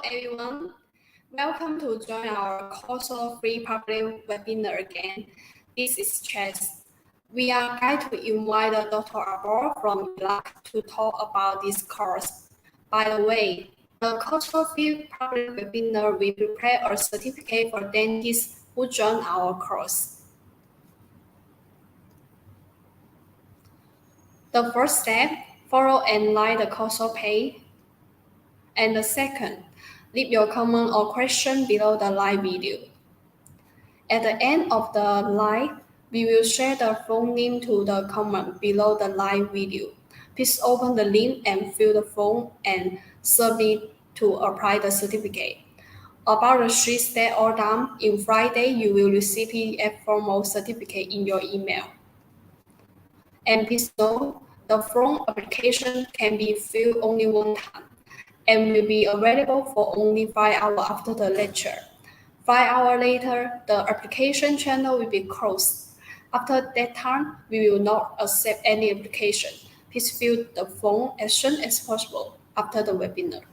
everyone. Welcome to join our COXO free public webinar again. This is Chess. We are going to invite Dr. Abo from Iraq to talk about this course. By the way, the COXO free public webinar will prepare a certificate for dentists who join our course. The first step, follow and like the COXO page. And the second, leave your comment or question below the live video. At the end of the live, we will share the phone link to the comment below the live video. Please open the link and fill the form and submit to apply the certificate. About the 3-step all done, in Friday you will receive PDF formal certificate in your email. And please note, the form application can be filled only one time and will be available for only 5 hours after the lecture. 5 hours later, the application channel will be closed. After that time, we will not accept any application. Please fill the form as soon as possible after the webinar.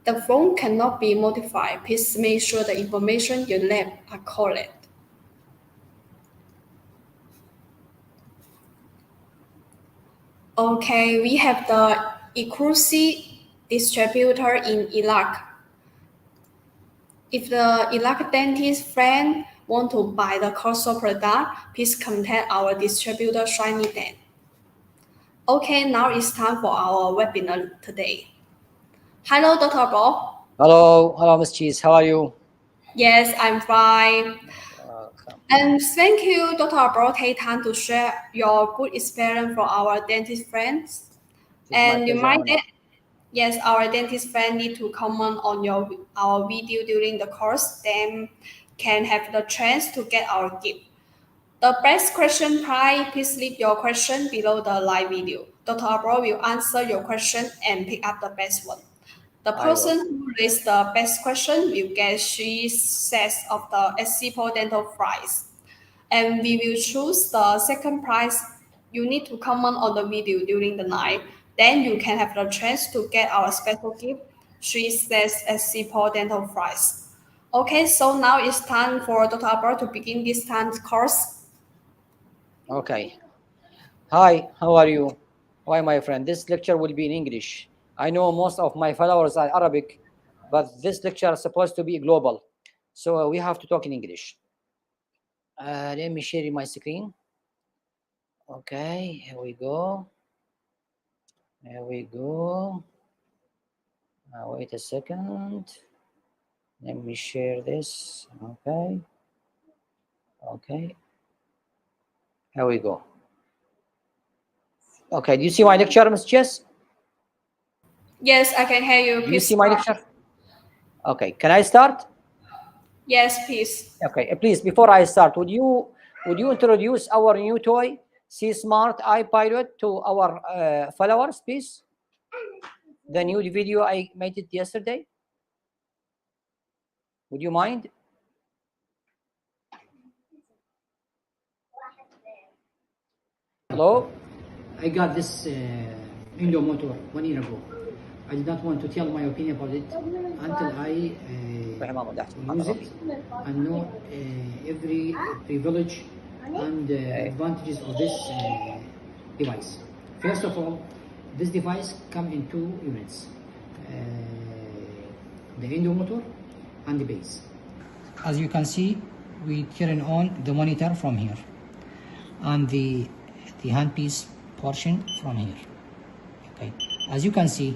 The form cannot be modified. Please make sure the information you left are correct. Okay, we have the exclusive distributor in Iraq. If the Iraq dentist friend want to buy the COXO product, please contact our distributor Shiny Dent. Okay, now it's time for our webinar today. Hello, Dr. Abo. Hello, Ms. Cheese. How are you? Yes, I'm fine. Welcome. And thank you, Dr. Abo, take time to share your good experience for our dentist friends. And you might yes, our dentist friend need to comment on our video during the course, then can have the chance to get our gift. The best question prize, please leave your question below the live video. Dr. Abo will answer your question and pick up the best one. The person who raised the best question will get 3 sets of the SC-Pro dental fries. And we will choose the second prize. You need to comment on the video during the night. Then you can have the chance to get our special gift, 3 sets SC-Pro dental fries. Okay, so now it's time for Dr. Abo to begin this time's course. Okay. Hi, how are you? Hi, my friend. This lecture will be in English. I know most of my followers are Arabic, but this lecture is supposed to be global. So we have to talk in English. Let me share my screen. Okay, here we go. Here we go. Wait a second. Let me share this. Okay. Okay. Here we go. Okay, do you see my lecture, Ms. Chess? Yes, I can hear you. Do you see my lecture? Okay, can I start? Yes, please. Okay, please, before I start, would you introduce our new toy, C-Smart iPilot, to our followers, please? The new video I made it yesterday. Would you mind? Hello? I got this Indo motor 1 year ago. I did not want to tell my opinion about it until I use it and know every privilege and advantages of this device. First of all, this device comes in 2 units, the Indo motor and the base. As you can see, we turn on the monitor from here and the handpiece portion from here. Okay, as you can see,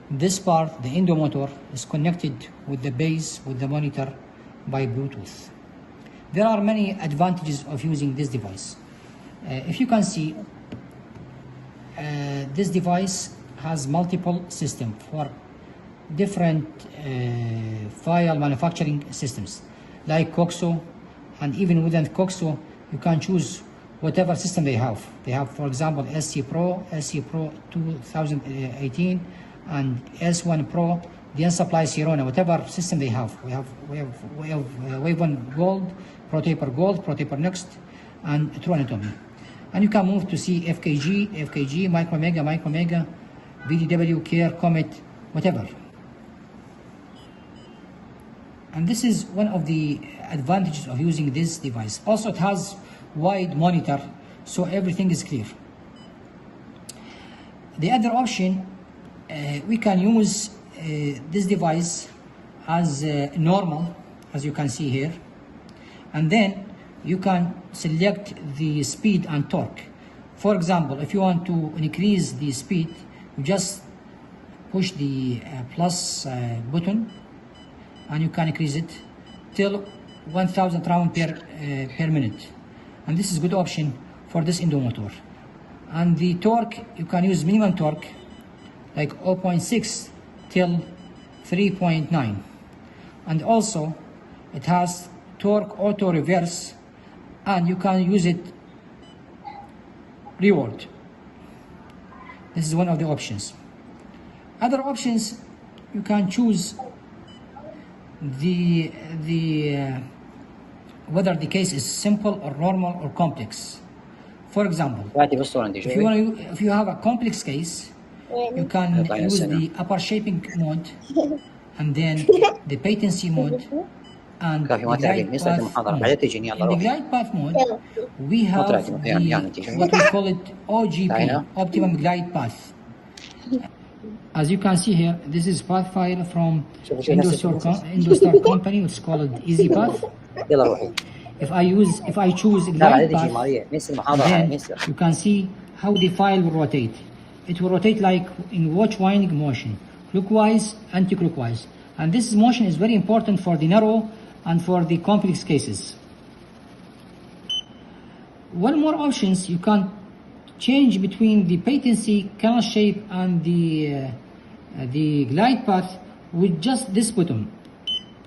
this part, the Indo motor, is connected with the base, with the monitor by Bluetooth. There are many advantages of using this device. If you can see, this device has multiple systems for different file manufacturing systems, like COXO, and even within COXO, you can choose whatever system they have. They have, for example, SC-Pro 2018, and S1 Pro, Dentsply Sirona, whatever system they have. We have Wave 1 Gold, ProTaper Gold, ProTaper Next, and True Anatomy. And you can move to see FKG, Micromega, VDW, Care, Comet, whatever. And this is one of the advantages of using this device. Also, it has wide monitor, so everything is clear. The other option, we can use this device as normal, as you can see here, and then you can select the speed and torque. For example, if you want to increase the speed, you just push the plus button, and you can increase it till 1000 rounds per minute. And this is a good option for this Indo motor. And the torque, you can use minimum torque, like 0.6 till 3.9. And also, it has torque auto reverse, and you can use it reward. This is one of the options. Other options, you can choose whether the case is simple or normal or complex. For example, if you have a complex case, you can use the upper shaping mode, and then the patency mode, and the glide path mode. In the glide path mode, we have what we call it OGP, Optimum Glide Path. As you can see here, this is path file from IndoStar company, which is called Easy Path. If I choose glide path, then you can see how the file will rotate. It will rotate like in watch winding motion, clockwise, anti-clockwise. And this motion is very important for the narrow and for the complex cases. One more options, you can change between the patency, canal shape, and the glide path with just this button.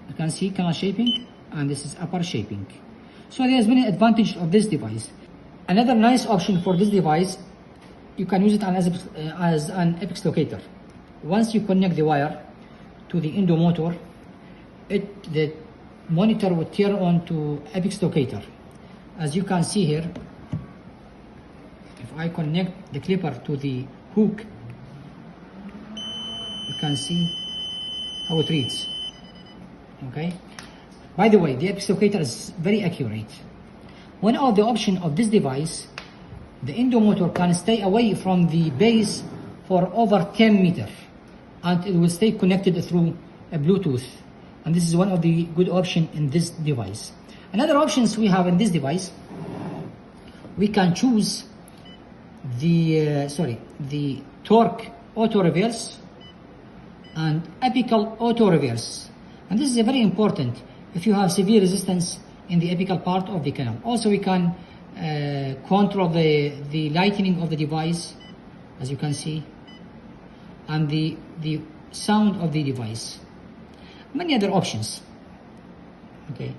You can see canal shaping, and this is upper shaping. So there's many advantages of this device. Another nice option for this device, you can use it as an apex locator. Once you connect the wire to the Indo motor, the monitor will turn on to apex locator. As you can see here, if I connect the clipper to the hook, you can see how it reads. Okay. By the way, the apex locator is very accurate. One of the options of this device, the Indo motor can stay away from the base for over 10 meters, and it will stay connected through a Bluetooth. And this is one of the good options in this device. Another options we have in this device, we can choose the torque auto reverse and apical auto reverse. And this is very important if you have severe resistance in the apical part of the canal. Also, we can control the lightening of the device, as you can see, and the sound of the device. Many other options. Okay.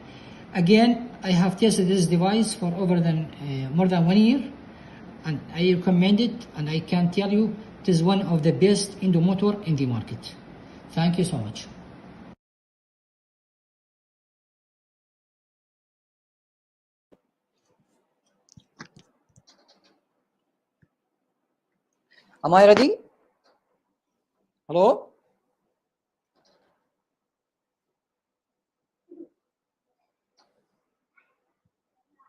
Again, I have tested this device for more than 1 year, and I recommend it, and I can tell you it is one of the best Indo motor in the market. Thank you so much. Am I ready? Hello?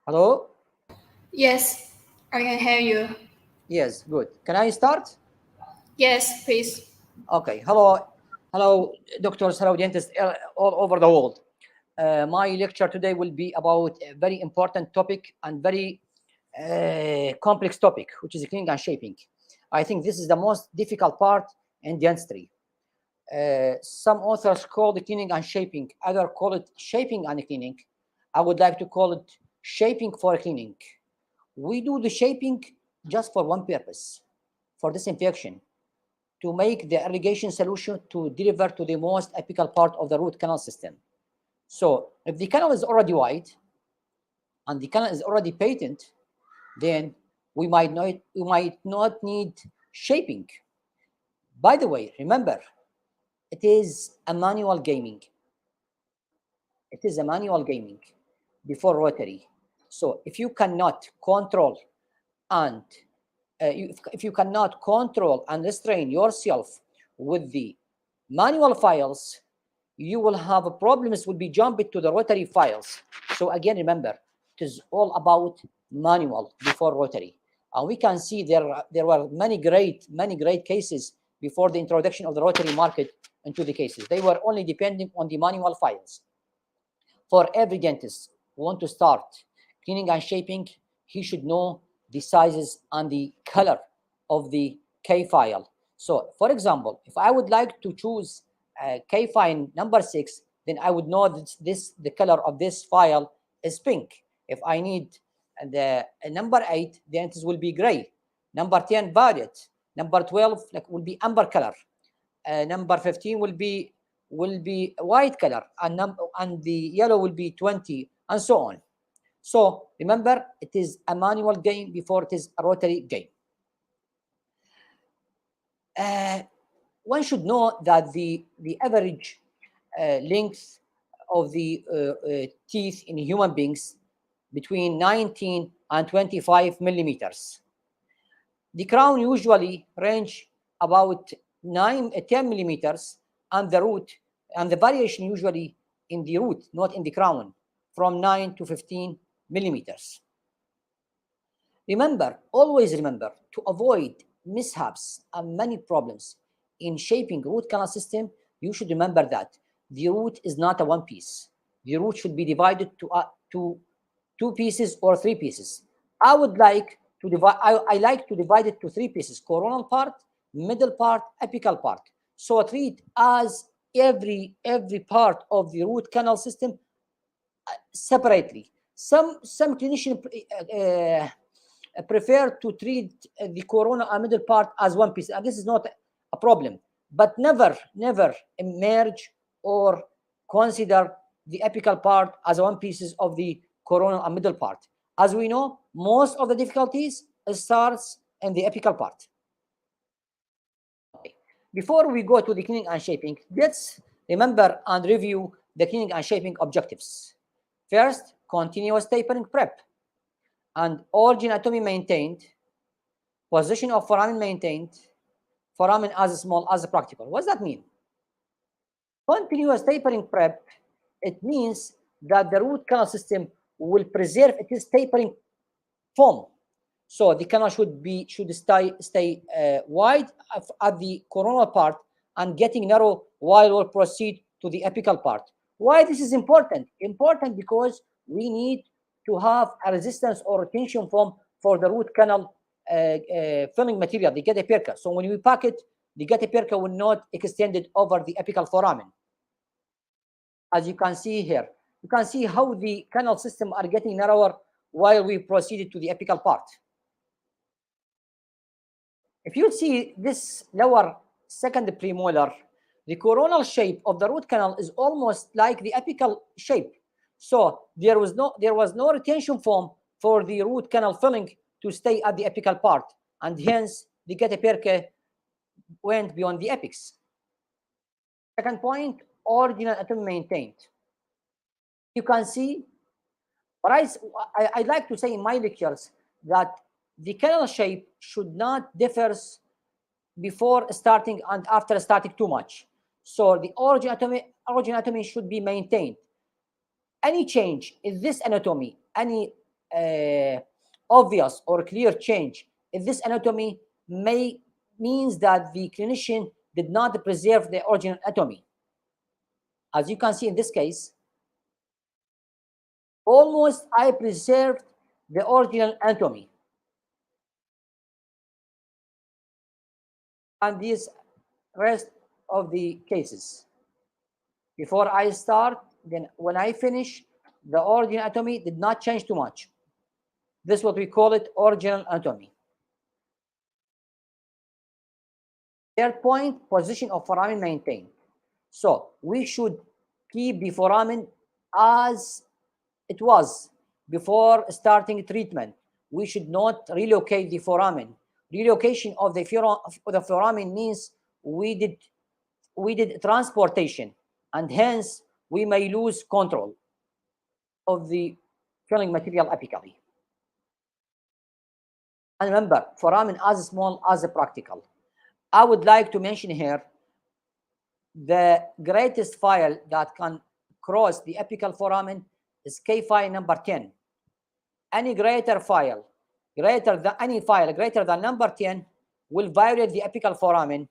Hello? Yes, I can hear you. Yes, good. Can I start? Yes, please. Okay. Hello, doctors, hello, dentists all over the world. My lecture today will be about a very important topic and very complex topic, which is cleaning and shaping. I think this is the most difficult part in dentistry. Some authors call it cleaning and shaping, others call it shaping and cleaning. I would like to call it shaping for cleaning. We do the shaping just for one purpose, for disinfection, to make the irrigation solution to deliver to the most apical part of the root canal system. So if the canal is already wide and the canal is already patent, then we might not need shaping. By the way, remember, it is a manual gaming. It is a manual gaming before rotary. So if you cannot control and if you cannot control and restrain yourself with the manual files, you will have problems will be jumping to the rotary files. So again, remember, it is all about manual before rotary. And we can see there were many great cases before the introduction of the rotary market into the cases. They were only depending on the manual files. For every dentist who want to start cleaning and shaping, he should know the sizes and the color of the K file. So, for example, if I would like to choose K file number 6, then I would know that the color of this file is pink. If I need the number 8, then it will be gray. Number 10, violet. Number 12 will be amber color. Number 15 will be white color, and the yellow will be 20, and so on. So remember, it is a manual game before it is a rotary game. One should know that the average length of the teeth in human beings between 19 and 25 millimeters. The crown usually range about 10 millimeters, and the root, and the variation usually in the root, not in the crown, from 9 to 15 millimeters. Remember, always remember, to avoid mishaps and many problems in shaping root canal system, you should remember that the root is not a one piece. The root should be divided to 2 pieces or 3 pieces. I would like to divide. I like to divide it to 3 pieces: coronal part, middle part, apical part. So treat as every part of the root canal system separately. Some clinicians prefer to treat the corona and middle part as one piece, and this is not a problem. But never merge or consider the apical part as one piece of the coronal and middle part. As we know, most of the difficulties starts in the apical part. Before we go to the cleaning and shaping, let's remember and review the cleaning and shaping objectives. First, continuous tapering prep and origin anatomy maintained, position of foramen maintained, foramen as small as practical. What does that mean? Continuous tapering prep, it means that the root canal system will preserve its tapering form. So the canal should stay wide at the coronal part and getting narrow while we'll proceed to the apical part. Why this is important? Important because we need to have a resistance or retention form for the root canal filling material, the 𝐄𝐧𝐠𝐥𝐢𝐬𝐡. So when we pack it, the 𝐄𝐧𝐠𝐿 will not extend it over the apical foramen. As you can see here, you can see how the canal system are getting narrower while we proceeded to the apical part. If you see this lower second premolar, the coronal shape of the root canal is almost like the apical shape. So there was no retention form for the root canal filling to stay at the apical part, and hence the 𝐄𝐧𝐠𝐿 went beyond the apex. Second point, original anatomy maintained. You can see, but I'd like to say in my lectures that the canal shape should not differ before starting and after starting too much. So the origin anatomy should be maintained. Any change in this anatomy, any obvious or clear change in this anatomy means that the clinician did not preserve the original anatomy. As you can see in this case, almost I preserved the original anatomy. And these rest of the cases. Before I start, then when I finish, the original anatomy did not change too much. This is what we call it original anatomy. Third point, position of foramen maintained. So we should keep the foramen as it was before starting treatment. We should not relocate the foramen. Relocation of the foramen means we did transportation, and hence we may lose control of the filling material apically. And remember, foramen as small as practical. I would like to mention here the greatest file that can cross the apical foramen is K file number 10. Any greater file, greater than number 10 will violate the apical foramen,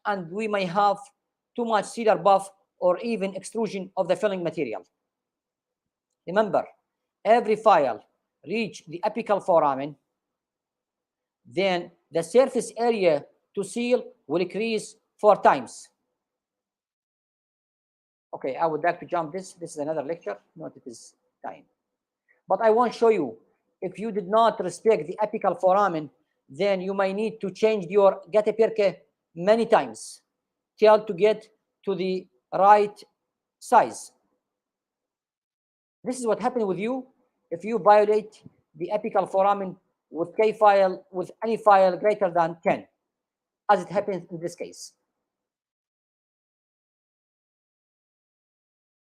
and we may have too much cedar buff or even extrusion of the filling material. Remember, every file reach the apical foramen, then the surface area to seal will increase 4 times. Okay, I would like to jump this. This is another lecture. Not it is time. But I want to show you, if you did not respect the apical foramen, then you may need to change your �𝐬𝐡 many times till to get to the right size. This is what happened with you if you violate the apical foramen with K file, with any file greater than 10, as it happens in this case.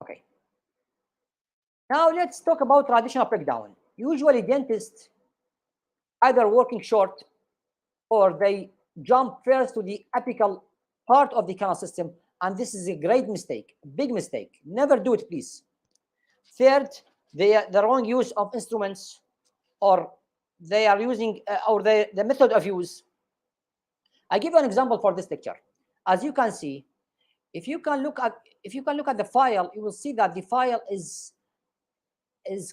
Okay. Now let's talk about traditional breakdown. Usually dentists either working short or they jump first to the apical part of the canal system, and this is a great mistake, big mistake. Never do it, please. Third, the wrong use of instruments, or they are using the method of use. I give you an example for this lecture. As you can see, if you can look at the file, you will see that the file is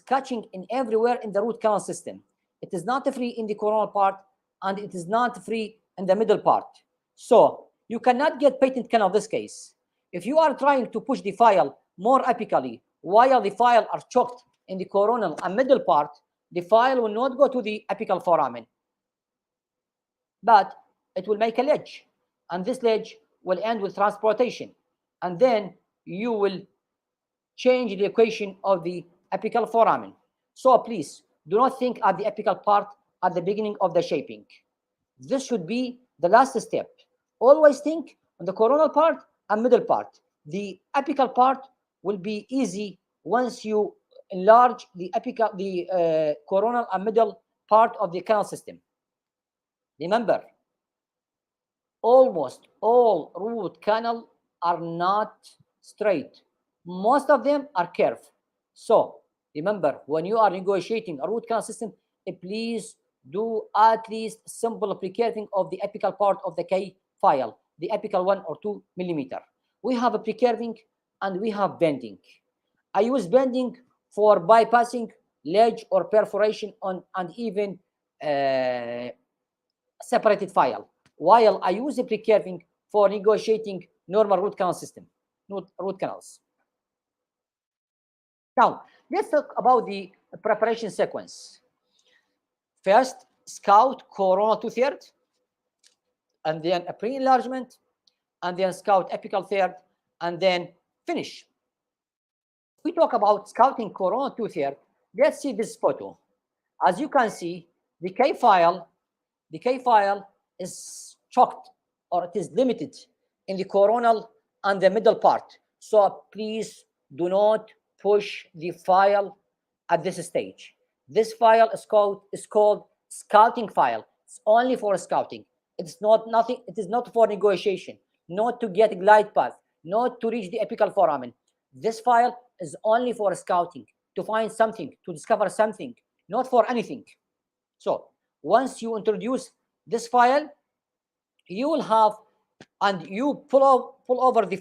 catching in everywhere in the root canal system. It is not free in the coronal part, and it is not free in the middle part. So you cannot get patent canal in this case. If you are trying to push the file more apically while the file are choked in the coronal and middle part, the file will not go to the apical foramen, but it will make a ledge, and this ledge will end with transportation, and then you will change the equation of the apical foramen. So please do not think at the apical part at the beginning of the shaping. This should be the last step. Always think on the coronal part and middle part. The apical part will be easy once you enlarge the coronal and middle part of the canal system. Remember, almost all root canal are not straight. Most of them are curved. So remember, when you are negotiating a root canal system, please do at least simple pre-curving of the apical part of the K file, the apical 1 or 2 millimeter. We have a pre-curving and we have bending. I use bending for bypassing ledge or perforation on and even separated file, while I use a pre-curving for negotiating normal root canal system, root canals. Now, let's talk about the preparation sequence. First, scout coronal 2/3, and then a pre-enlargement, and then scout apical 1/3, and then finish. We talk about scouting coronal 2/3. Let's see this photo. As you can see, the K file is choked, or it is limited in the coronal and the middle part. So please do not push the file at this stage. This file is called scouting file. It's only for scouting. It's not nothing. It is not for negotiation, not to get a glide path, not to reach the apical foramen. This file is only for scouting, to find something, to discover something, not for anything. So once you introduce this file, you will have, and you pull out the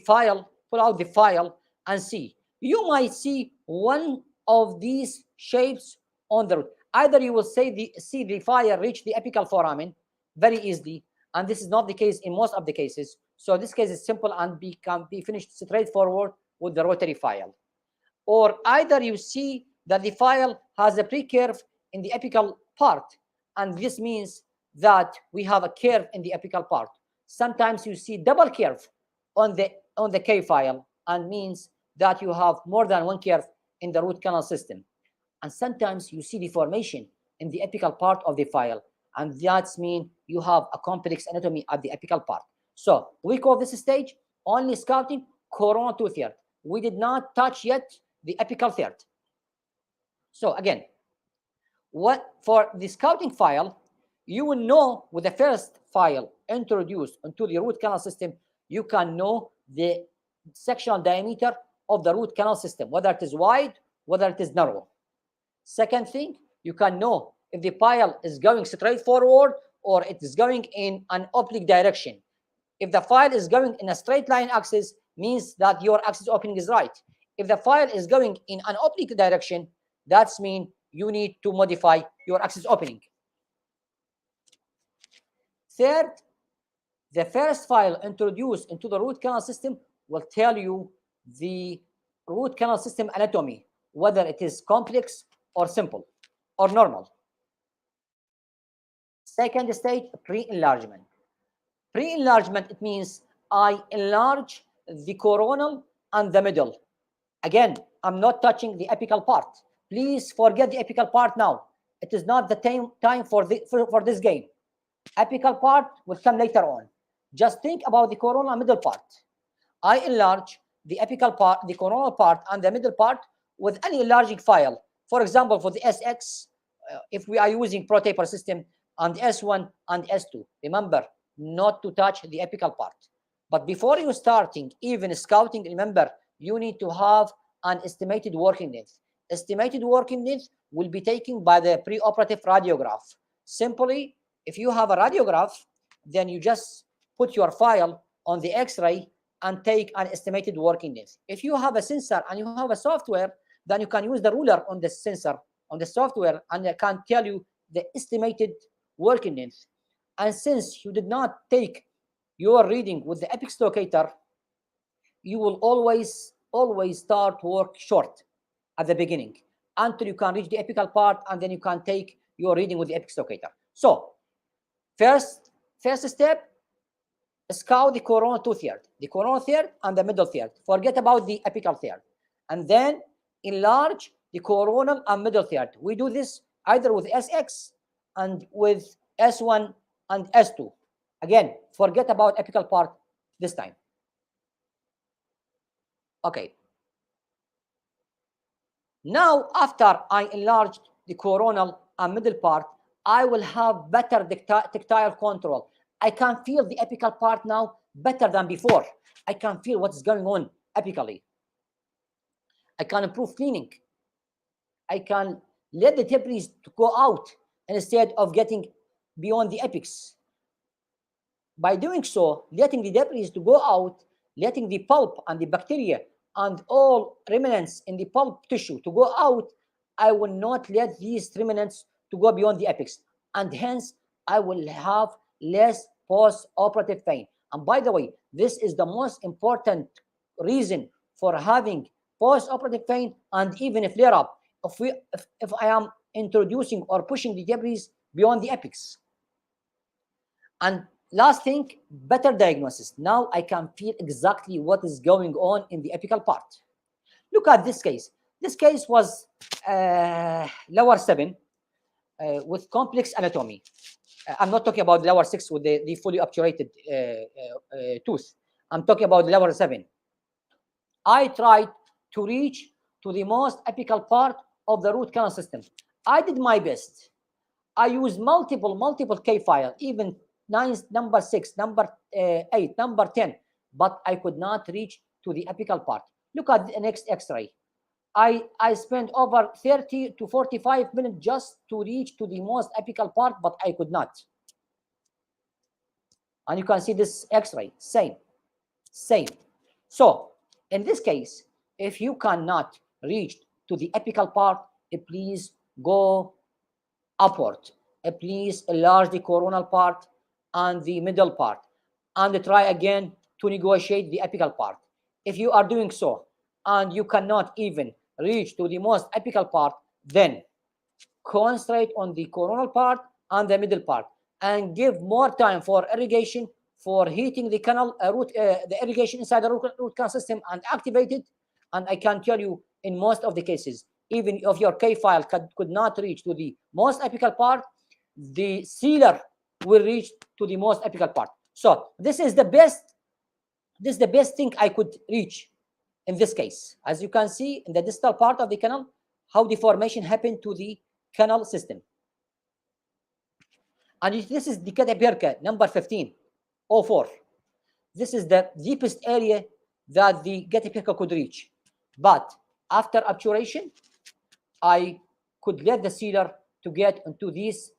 file and see. You might see one of these shapes on the root. Either you will see the file reach the apical foramen very easily, and this is not the case in most of the cases. So this case is simple and can be finished straightforward with the rotary file. Or either you see that the file has a pre-curve in the apical part, and this means that we have a curve in the apical part. Sometimes you see double curve on the K file, and means that you have more than one curve in the root canal system. And sometimes you see deformation in the apical part of the file, and that means you have a complex anatomy at the apical part. So we call this stage only scouting coronal 2/3. We did not touch yet the apical 1/3. So again, what for the scouting file, you will know with the first file introduced into the root canal system, you can know the sectional diameter of the root canal system, whether it is wide, whether it is narrow. Second thing, you can know if the file is going straight forward or it is going in an oblique direction. If the file is going in a straight line axis, means that your axis opening is right. If the file is going in an oblique direction, that's mean you need to modify your axis opening. Third, the first file introduced into the root canal system will tell you the root canal system anatomy, whether it is complex or simple or normal. Second stage, pre-enlargement. Pre-enlargement, it means I enlarge the coronal and the middle. Again, I'm not touching the apical part. Please forget the apical part now. It is not the time for this game. Apical part will come later on. Just think about the coronal and middle part. I enlarge the apical part, the coronal part, and the middle part with any enlarging file. For example, for the SX, if we are using ProTaper system, and S1 and S2. Remember, not to touch the apical part. But before you starting even scouting, remember, you need to have an estimated working length. Estimated working length will be taken by the preoperative radiograph. Simply, if you have a radiograph, then you just put your file on the X-ray and take an estimated working length. If you have a sensor and you have a software, then you can use the ruler on the sensor, on the software, and it can tell you the estimated working length. And since you did not take your reading with the apex locator, you will always start work short at the beginning until you can reach the apical part, and then you can take your reading with the apex locator. So first step, scout the coronal two-third, the coronal third and the middle third. Forget about the apical third. And then enlarge the coronal and middle third. We do this either with SX and with S1 and S2. Again, forget about apical part this time. Okay. Now, after I enlarged the coronal and middle part, I will have better tactile control. I can feel the apical part now better than before. I can feel what's going on apically. I can improve cleaning. I can let the debris to go out instead of getting beyond the apex. By doing so, letting the debris to go out, letting the pulp and the bacteria and all remnants in the pulp tissue to go out, I will not let these remnants to go beyond the apex, and hence I will have less post-operative pain. And by the way, this is the most important reason for having post-operative pain and even a flare-up if I am introducing or pushing the debris beyond the apex. And last thing, better diagnosis. Now I can feel exactly what is going on in the apical part. Look at this case. This case was lower 7 with complex anatomy. I'm not talking about lower 6 with the fully obturated tooth. I'm talking about lower 7. I tried to reach to the most apical part of the root canal system. I did my best. I used multiple K files, even number 6, number 8, number 10, but I could not reach to the apical part. Look at the next X-ray. I spent over 30 to 45 minutes just to reach to the most apical part, but I could not. And you can see this X-ray, same. So in this case, if you cannot reach to the apical part, please go upward. Please enlarge the coronal part and the middle part, and try again to negotiate the apical part. If you are doing so and you cannot even reach to the most apical part, then concentrate on the coronal part and the middle part, and give more time for irrigation, for heating the canal the irrigation inside the root canal system and activate it. And I can tell you, in most of the cases, even if your K file could not reach to the most apical part, the sealer will reach to the most apical part. So this is the best thing I could reach in this case. As you can see in the distal part of the canal, how deformation happened to the canal system. And this is the 𝐄𝐧𝐠𝐥𝐢𝐬𝐡 number 1504. This is the deepest area that the 𝐿PRCA could reach. But after obturation, I could let the sealer to get into these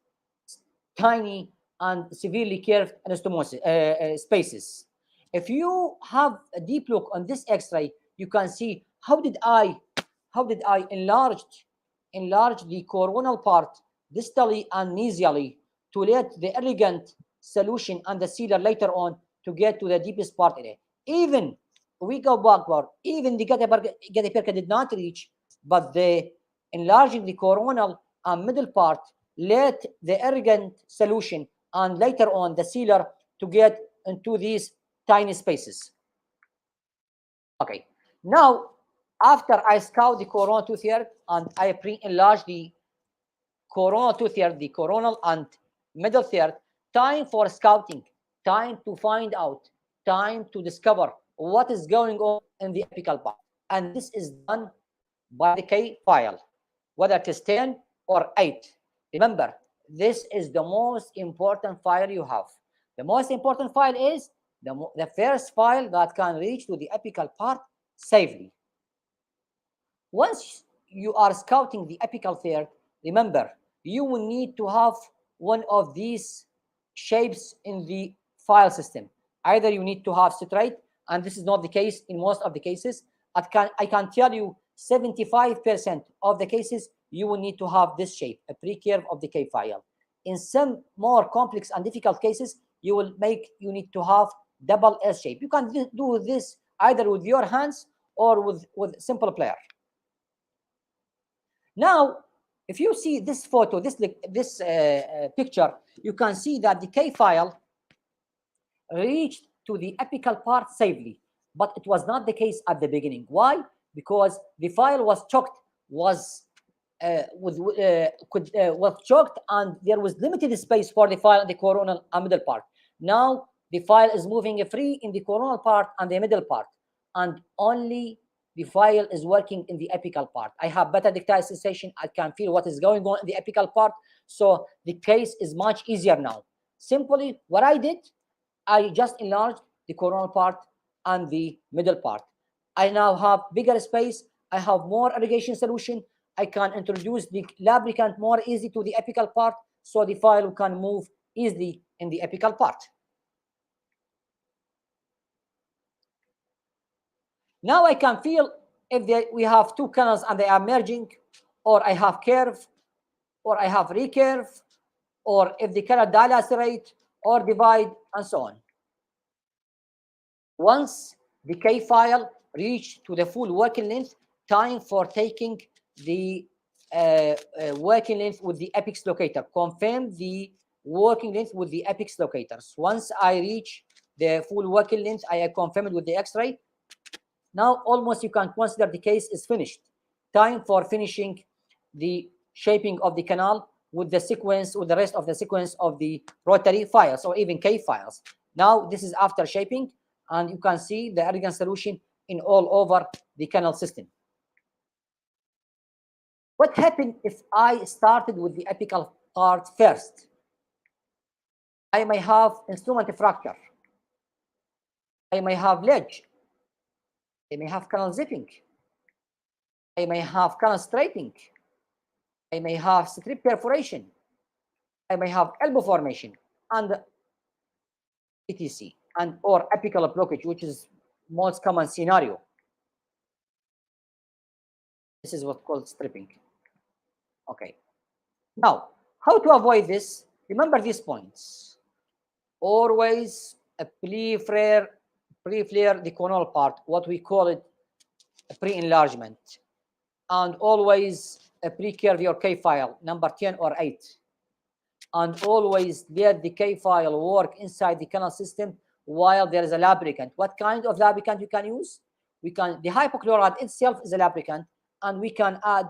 tiny and severely curved anastomosis spaces. If you have a deep look on this X-ray, you can see how did I enlarge the coronal part distally and mesially to let the elegant solution and the sealer later on to get to the deepest part in it. Even we go backward, even the 𝐿PRCA did not reach, but the enlarging the coronal and middle part let the elegant solution and later on the sealer to get into these tiny spaces. Okay, now after I scout the coronal two-third and I pre-enlarge the coronal two-third, the coronal and middle third, time for scouting, time to find out, time to discover what is going on in the apical part. And this is done by the K file, whether it is 10 or 8. Remember, this is the most important file you have. The most important file is the first file that can reach to the apical part safely. Once you are scouting the apical third, remember, you will need to have one of these shapes in the file system. Either you need to have straight, and this is not the case in most of the cases. I can tell you 75% of the cases, you will need to have this shape, a pre-curve of the K file. In some more complex and difficult cases, you need to have double S shape. You can do this either with your hands or with simple player. Now, if you see this photo, this picture, you can see that the K file reached to the apical part safely, but it was not the case at the beginning. Why? Because the file was choked, was choked, and there was limited space for the file in the coronal and middle part. Now the file is moving free in the coronal part and the middle part, and only the file is working in the apical part. I have better tactile sensation. I can feel what is going on in the apical part. So the case is much easier now. Simply, what I did, I just enlarged the coronal part and the middle part. I now have bigger space. I have more irrigation solution. I can introduce the lubricant more easy to the apical part, so the file can move easily in the apical part. Now I can feel if we have two canals and they are merging, or I have curve, or I have recurve, or if the canal dilacerate or divide, and so on. Once the K file reached to the full working length, time for taking the working length with the apex locator. Confirm the working length with the apex locators. Once I reach the full working length, I confirm it with the X-ray. Now almost you can consider the case is finished. Time for finishing the shaping of the canal with the sequence, with the rest of the sequence of the rotary files or even K files. Now this is after shaping, and you can see the elegant solution in all over the canal system. What happened if I started with the apical part first? I may have instrument fracture. I may have ledge. I may have canal zipping. I may have canal straightening. I may have strip perforation. I may have elbow formation and etc. and or apical blockage, which is most common scenario. This is what's called stripping. Okay. Now, how to avoid this? Remember these points. Always pre-flare the coronal part, what we call it pre-enlargement, and always pre-curve your K file, number 10 or 8. And always let the K file work inside the canal system while there is a lubricant. What kind of lubricant you can use? The hypochlorite itself is a lubricant, and we can add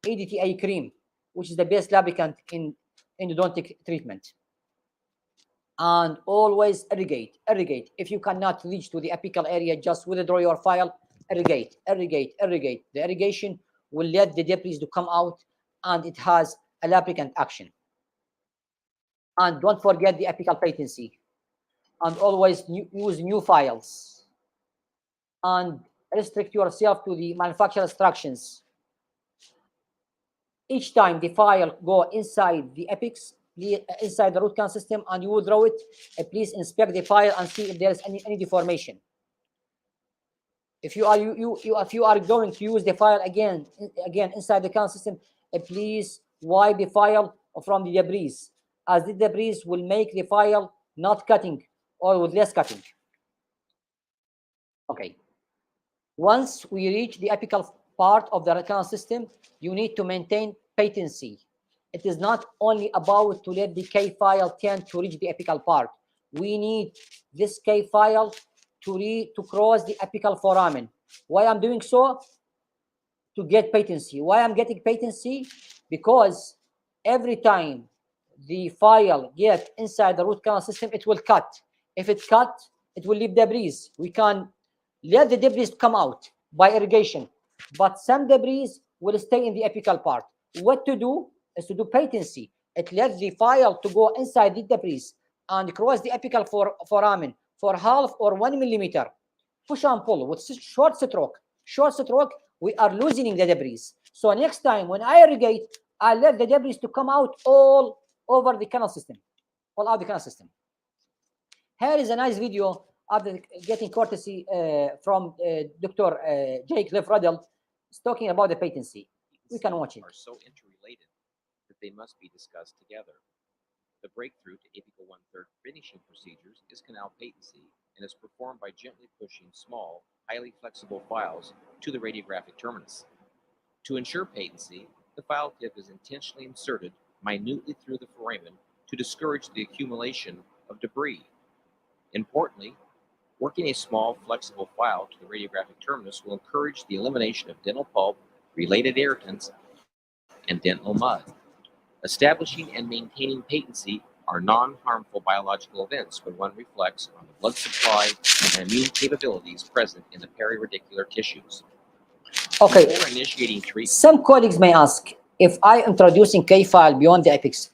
EDTA cream, which is the best lubricant in endodontic treatment. And always irrigate. If you cannot reach to the apical area, just withdraw your file, irrigate. The irrigation will let the debris to come out, and it has a lubricant action. And don't forget the apical patency. And always use new files. and restrict yourself to the manufacturer instructions. Each time the file go inside the epics, inside the root canal system, and you will draw it, please inspect the file and see if there is any deformation. If you are going to use the file again inside the canal system, please wipe the file from the debris, as the debris will make the file not cutting or with less cutting. Okay. Once we reach the apical part of the canal system, you need to maintain patency. It is not only about to let the K file tend to reach the apical part. We need this K file to cross the apical foramen. Why I'm doing so? To get patency. Why I'm getting patency? Because every time the file get inside the root canal system, it will cut. If it cut, it will leave debris. We can let the debris come out by irrigation, but some debris will stay in the apical part. What to do is to do patency. It lets the file to go inside the debris and cross the apical foramen for half or 1 millimeter. Push and pull with short stroke. Short stroke, we are loosening the debris. So next time when I irrigate, I let the debris to come out all over the canal system, all out the canal system. Here is a nice video after getting courtesy from Dr. 𝐤𝐬𝐡 Ruddell, talking about the patency. We can watch it. Are so interrelated that they must be discussed together. The breakthrough to apical 1/3 finishing procedures is canal patency and is performed by gently pushing small, highly flexible files to the radiographic terminus. To ensure patency, the file tip is intentionally inserted minutely through the foramen to discourage the accumulation of debris. Importantly, working a small, flexible file to the radiographic terminus will encourage the elimination of dental pulp, related irritants, and dental mud. Establishing and maintaining patency are non-harmful biological events when one reflects on the blood supply and immune capabilities present in the periradicular tissues. Okay. Before initiating treatment, some colleagues may ask, if I introducing K file beyond the apex,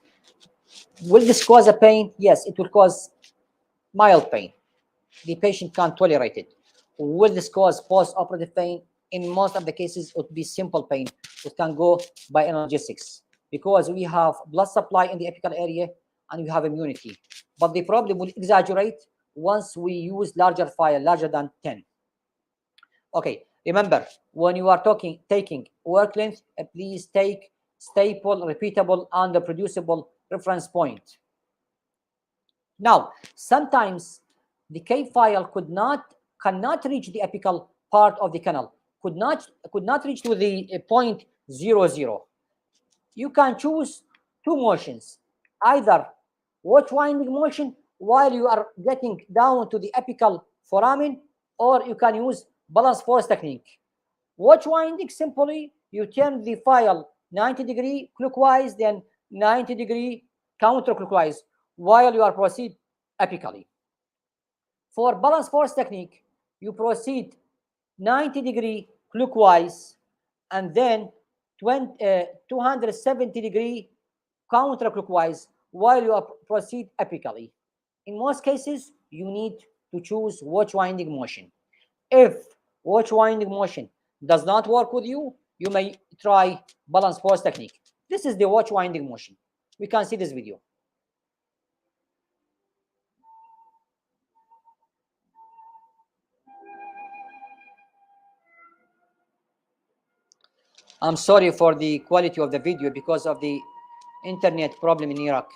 will this cause a pain? Yes, it will cause mild pain. The patient can't tolerate it. Will this cause post-operative pain? In most of the cases, it would be simple pain. It can go by analgesics because we have blood supply in the apical area and we have immunity. But the problem will exaggerate once we use larger file, larger than 10. Okay, remember, when you are taking work length, please take stable, repeatable, and reproducible reference point. Now, sometimes the K file cannot reach the apical part of the canal, could not reach to the point 00. You can choose two motions, either watch winding motion while you are getting down to the apical foramen, or you can use balance force technique. Watch winding, simply you turn the file 90-degree clockwise, then 90-degree counterclockwise while you are proceed apically. For balance force technique, you proceed 90-degree clockwise and then 270-degree counterclockwise while you proceed apically. In most cases, you need to choose watch winding motion. If watch winding motion does not work with you, you may try balance force technique. This is the watch winding motion. We can see this video. I'm sorry for the quality of the video because of the internet problem in Iraq.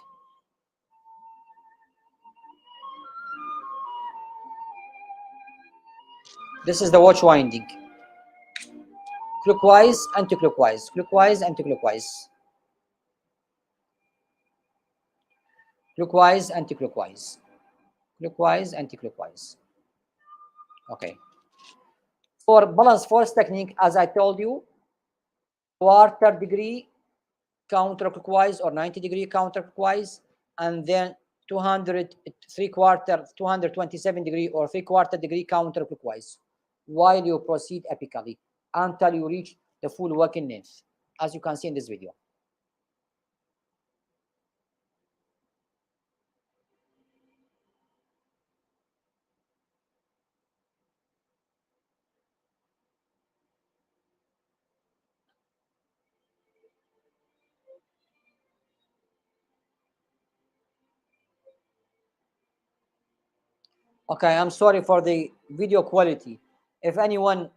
This is the watch winding. Clockwise, anti-clockwise, clockwise, anti-clockwise. Clockwise, anti-clockwise. Clockwise, anti-clockwise. Okay. For balance force technique, as I told you, quarter degree counterclockwise or 90-degree counterclockwise, and then 227-degree or 3/4 degree counterclockwise while you proceed apically until you reach the full working length, as you can see in this video. Okay, I'm sorry for the video quality. If anyone,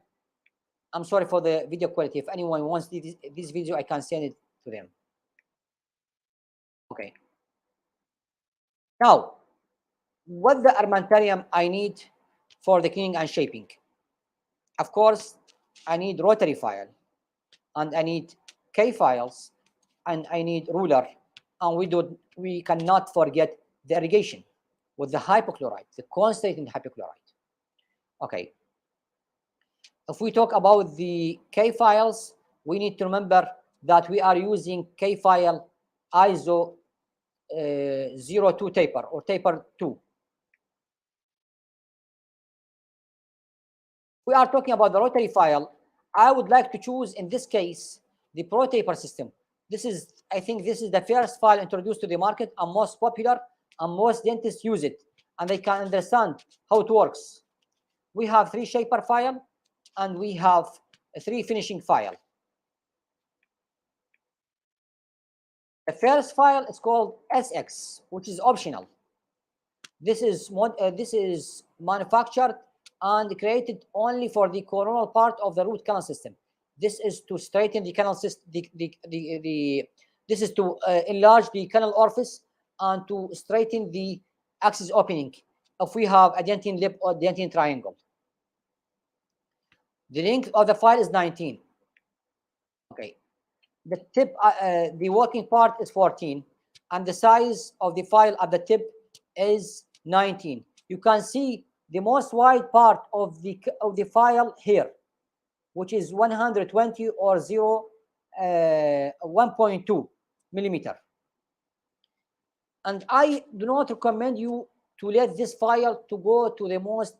I'm sorry for the video quality. If anyone wants this video, I can send it to them. Okay. Now, what the armamentarium I need for the cleaning and shaping? Of course, I need rotary file, and I need K files, and I need ruler, and we cannot forget the irrigation with the hypochlorite, the concentrated hypochlorite. Okay. If we talk about the K files, we need to remember that we are using K file ISO 02 taper or taper 2. We are talking about the rotary file. I would like to choose, in this case, the Pro Taper system. This is, I think this is the first file introduced to the market and most popular, and most dentists use it, and they can understand how it works. We have 3 shaper file, and we have 3 finishing file. The first file is called SX, which is optional. This is manufactured and created only for the coronal part of the root canal system. This is to straighten the canal system. This is to enlarge the canal orifice and to straighten the axis opening if we have a dentine lip or dentine triangle. The length of the file is 19. Okay. The tip, the working part is 14, and the size of the file at the tip is 19. You can see the most wide part of the file here, which is 120 or 1.2 millimeter. And I do not recommend you to let this file to go to the most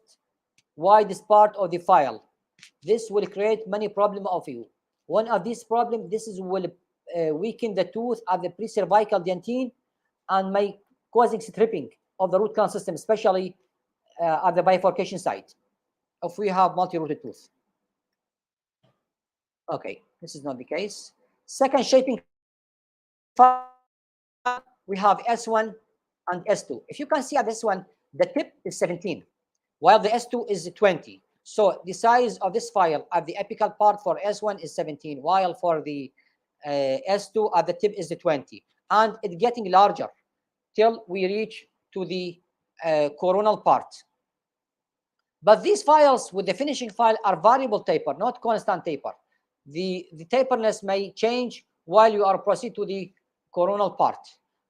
widest part of the file. This will create many problems of you. One of these problems, will weaken the tooth at the precervical dentine and may causing stripping of the root canal system, especially at the bifurcation site if we have multi-rooted tooth. Okay, this is not the case. Second shaping, we have S1 and S2. If you can see at this one, the tip is 17, while the S2 is 20. So the size of this file at the apical part for S1 is 17, while for the S2 at the tip is 20. And it's getting larger till we reach to the coronal part. But these files with the finishing file are variable taper, not constant taper. The taperness may change while you are proceed to the coronal part.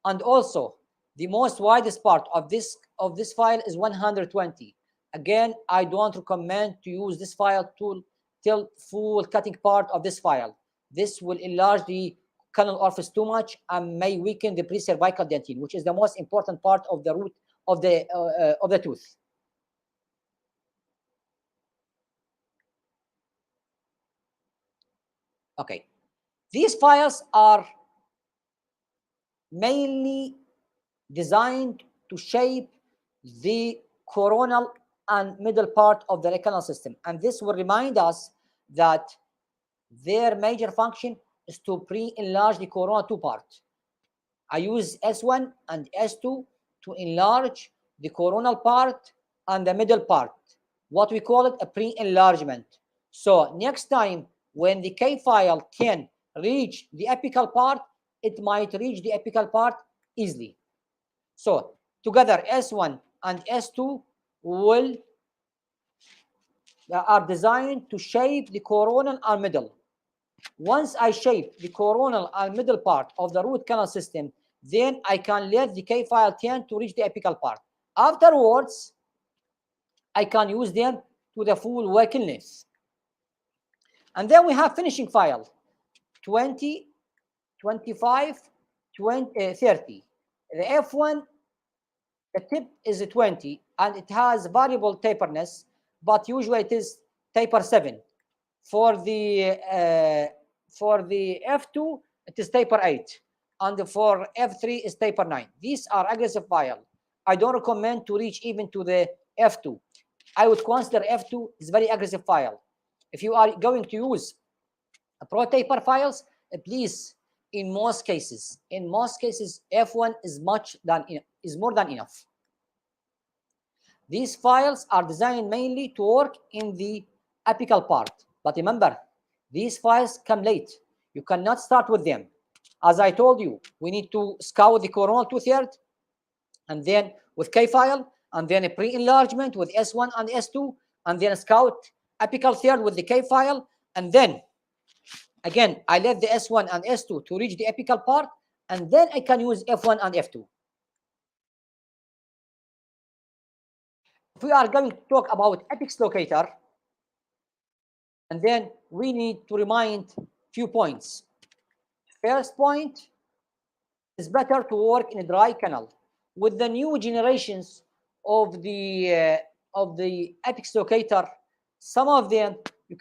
And also, the most widest part of this file is 120. Again, I don't recommend to use this file till full cutting part of this file. This will enlarge the canal orifice too much and may weaken the precervical dentine, which is the most important part of the root of the tooth. Okay, these files are mainly designed to shape the coronal and middle part of the canal system, and this will remind us that their major function is to pre-enlarge the coronal 2 part. I use S1 and S2 to enlarge the coronal part and the middle part, what we call it a pre-enlargement. So next time when the K file can reach the apical part, it might reach the apical part easily. So together S1 and S2 are designed to shape the coronal and middle. Once I shape the coronal and middle part of the root canal system, then I can let the K file tend to reach the apical part. Afterwards, I can use them to the full working length. And then we have finishing file, 20, 25, 20, 30. The F1, the tip is 20, and it has variable taperness, but usually it is taper 7. For the F2, it is taper 8, and for F3 is taper 9. These are aggressive file. I don't recommend to reach even to the F2. I would consider F2 is very aggressive file. If you are going to use Pro Taper files, please, in most cases, F1 is more than enough. These files are designed mainly to work in the apical part. But remember, these files come late. You cannot start with them. As I told you, we need to scout the coronal 2/3, and then with K file, and then a pre-enlargement with S1 and S2, and then scout apical third with the K file, and then again I let the S1 and S2 to reach the apical part, and then I can use F1 and F2. If we are going to talk about apex locator, and then we need to remind few points. First point, is better to work in a dry canal. With the new generations of the apex locator, some of them you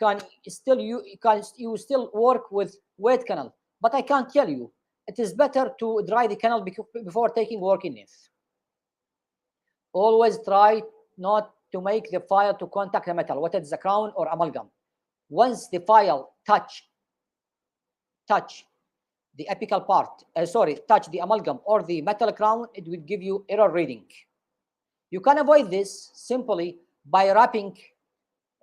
still work with wet canal. But I can't tell you, it is better to dry the canal before taking work in it. Always try not to make the file to contact the metal, whether it's the crown or amalgam. Once the file touch the apical part, touch the amalgam or the metal crown, it will give you error reading. You can avoid this simply by wrapping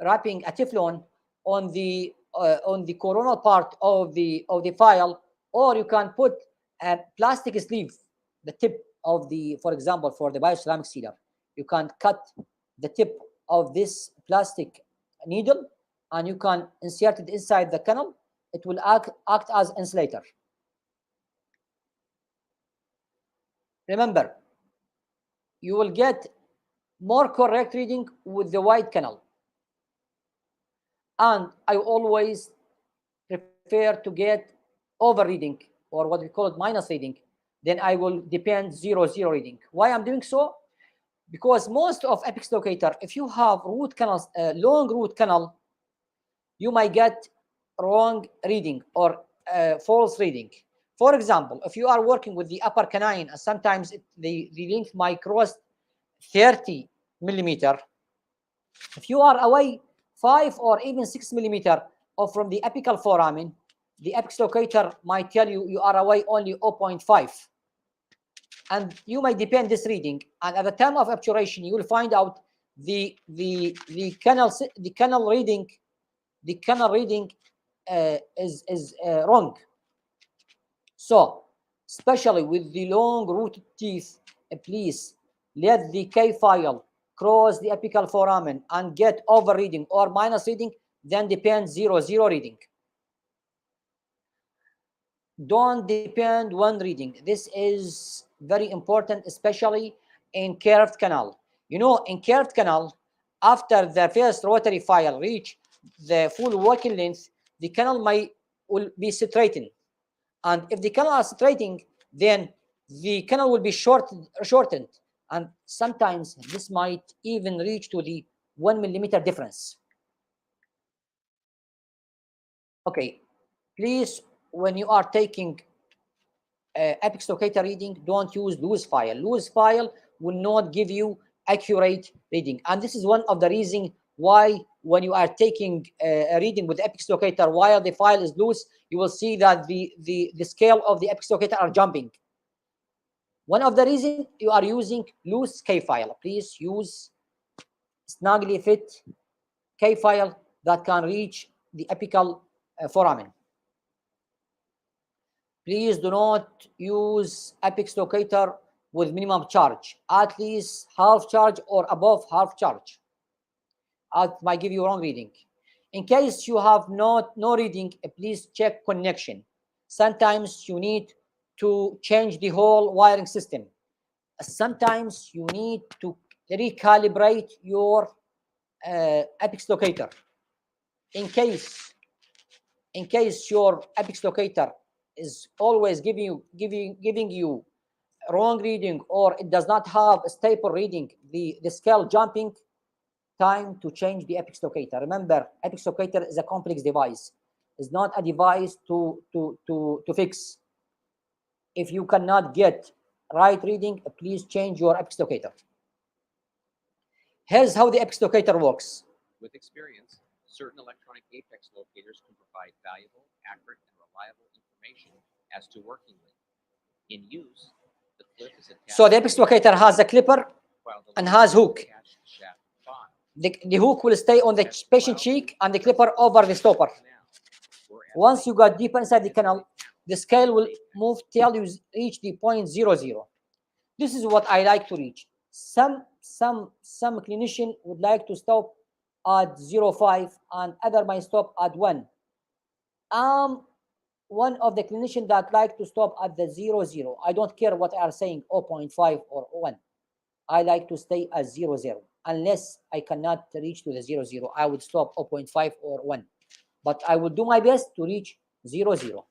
a Teflon on the coronal part of the file, or you can put a plastic sleeve, the tip of the, for example, for the bioceramic sealer, you can cut the tip of this plastic needle and you can insert it inside the canal. It will act as insulator. Remember, you will get more correct reading with the wide canal. And I always prefer to get over reading, or what we call it minus reading. Then I will depend 0 reading. Why I'm doing so? Because most of apex locator, if you have root canals, long root canal, you might get wrong reading or false reading. For example, if you are working with the upper canine, sometimes the length might cross 30 millimeter. If you are away 5 or even 6 millimeter from the apical foramen, the apex locator might tell you you are away only 0.5. And you might depend this reading. And at the time of obturation, you will find out the canal reading is wrong. So, especially with the long rooted teeth, please let the K file cross the apical foramen and get over reading or minus reading, then depend 0 reading. Don't depend 1 reading. This is very important, especially in curved canal. You know, in curved canal, after the first rotary file reach the full working length, the canal will be straightened. And if the canal is straightening, then the canal will be shortened. And sometimes this might even reach to the 1 millimeter difference. Okay, please, when you are taking apex locator reading, don't use loose file. Loose file will not give you accurate reading. And this is one of the reasons why when you are taking a reading with apex locator while the file is loose, you will see that the scale of the apex locator are jumping. One of the reasons you are using loose K file. Please use snugly fit K file that can reach the apical foramen. Please do not use apex locator with minimum charge, at least half charge or above half charge. It might give you wrong reading. In case you have no reading, please check connection. Sometimes you need to change the whole wiring system. Sometimes you need to recalibrate your apex locator. In case your apex locator is always giving you wrong reading, or it does not have a stable reading, the scale jumping, time to change the apex locator. Remember, apex locator is a complex device. It's not a device to fix. If you cannot get right reading, please change your apex locator. Here's how the apex locator works. With experience, certain electronic apex locators can provide valuable, accurate, and reliable information as to working length. In use, the clip is attached. So the apex locator has a clipper and has hook. the hook will stay on the patient cheek and the clipper over the stopper. Once you got deeper inside the canal, the scale will move till you reach the 0.00. This is what I like to reach. Some clinician would like to stop at 0.5 and other might stop at 1. One of the clinicians that like to stop at the 0.0. I don't care what I are saying, 0.5 or 1. I like to stay at 0.0. Unless I cannot reach to the 0.0, I would stop 0.5 or 1. But I will do my best to reach 0.0.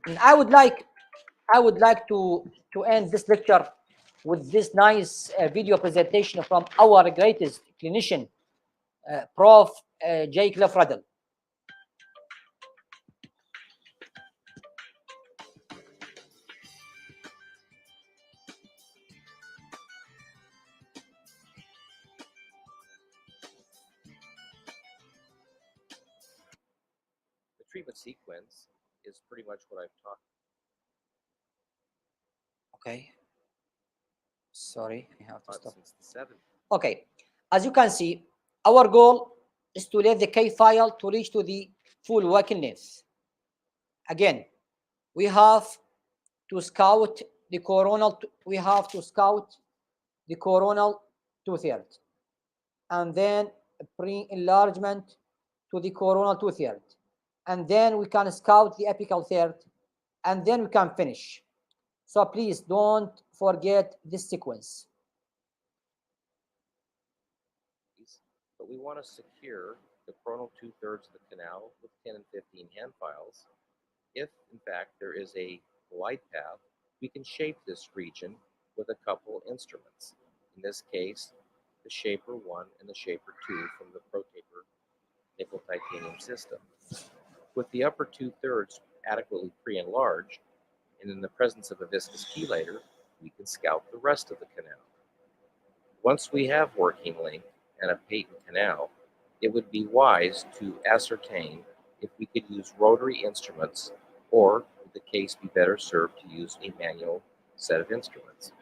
And I would like to end this lecture with this nice video presentation from our greatest clinician, Prof. 𝐤𝐬𝐬𝐡. The treatment sequence is pretty much what I've talked. Okay. Sorry, I have to stop. Since the 70s. Okay. As you can see, our goal is to let the K file to reach to the full working length. Again, we have to scout the coronal. We have to scout the coronal 2/3, and then pre-enlargement to the coronal 2/3, and then we can scout the apical third, and then we can finish. So please don't forget this sequence. But we want to secure the coronal 2/3 of the canal with 10 and 15 hand files. If, in fact, there is a glide path, we can shape this region with a couple instruments. In this case, the Shaper 1 and the Shaper 2 from the ProTaper nickel titanium system. With the upper 2/3 adequately pre-enlarged, and in the presence of a viscous chelator, we can scout the rest of the canal. Once we have working length and a patent canal, it would be wise to ascertain if we could use rotary instruments, or would the case be better served to use a manual set of instruments.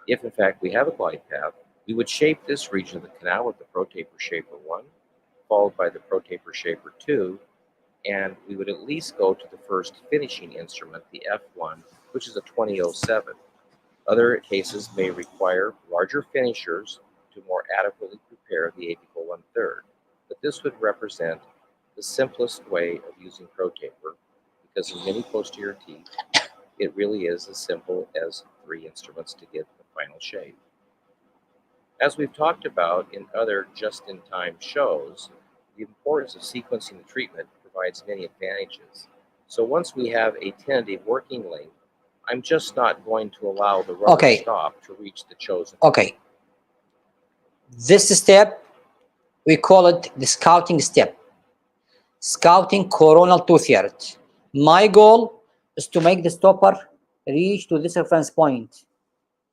If in fact we have a glide path, we would shape this region of the canal with the ProTaper Shaper 1, followed by the ProTaper Shaper 2, and we would at least go to the first finishing instrument, the F1, which is a 2007. Other cases may require larger finishers to more adequately prepare the apical 1/3, but this would represent the simplest way of using ProTaper, because in many posterior teeth, it really is as simple as 3 instruments to get the final shape. As we've talked about in other just-in-time shows, the importance of sequencing the treatment provides many advantages. So once we have a tentative working length, I'm just not going to allow the rubber stop to reach the chosen. Okay. This step, we call it the scouting step. Scouting coronal 2/3. My goal is to make the stopper reach to this reference point.